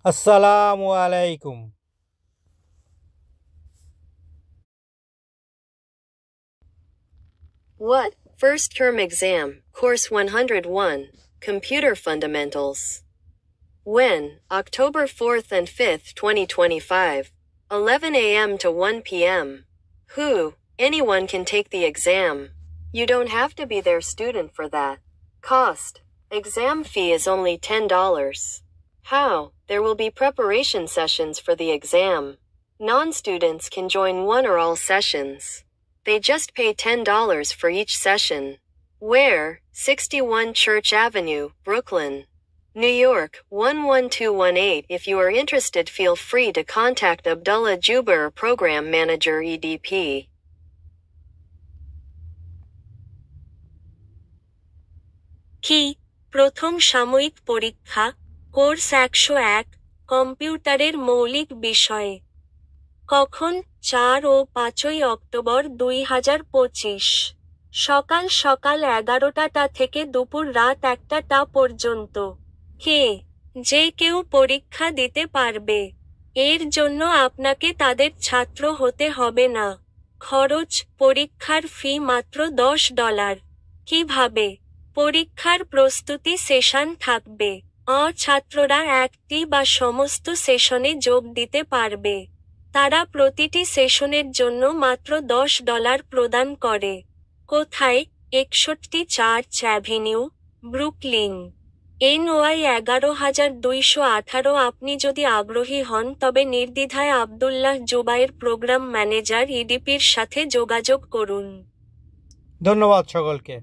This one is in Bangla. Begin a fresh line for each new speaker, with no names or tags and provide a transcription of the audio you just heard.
আসসালামু আলাইকুম।
What? First term exam, course 101, Computer Fundamentals. When? October 4th and 5th, 2025. 11 a.m. to 1 p.m. Who? Anyone can take the exam. You don't have to be their student for that. Cost. Exam fee is only $10. How? There will be preparation sessions for the exam. Non-students can join one or all sessions. They just pay $10 for each session. Where? 61 Church Avenue, Brooklyn, New York, 11218. If you are interested, feel free to contact Abdullah Juber, Program Manager EDP.
কি প্রথম সাময়িক পরীক্ষা কোর্স 101 কম্পিউটারের মৌলিক বিষয় কখন 4 ও 5 অক্টোবর 2025 সকাল সকাল 11টা থেকে দুপুর রাত 1টা পর্যন্ত কে যে কেউ পরীক্ষা দিতে পারবে এর জন্য আপনাকে তাদের ছাত্র হতে হবে না খরচ পরীক্ষার ফি মাত্র $10 কিভাবে পরীক্ষার প্রস্তুতি সেশন থাকবে ছাত্ররা একটি বা সমস্ত সেশনে যোগ দিতে পারবে তারা প্রতিটি সেশনের জন্য মাত্র $10 প্রদান করে কোথায় 61 চার্চ অ্যাভিনিউ ব্রুকলিন NY 11218 আপনি যদি আগ্রহী হন তবে নির্দ্বিধায় আব্দুল্লাহ জুবায়ের প্রোগ্রাম ম্যানেজার ইডিপির সাথে যোগাযোগ করুন
ধন্যবাদ সকলকে।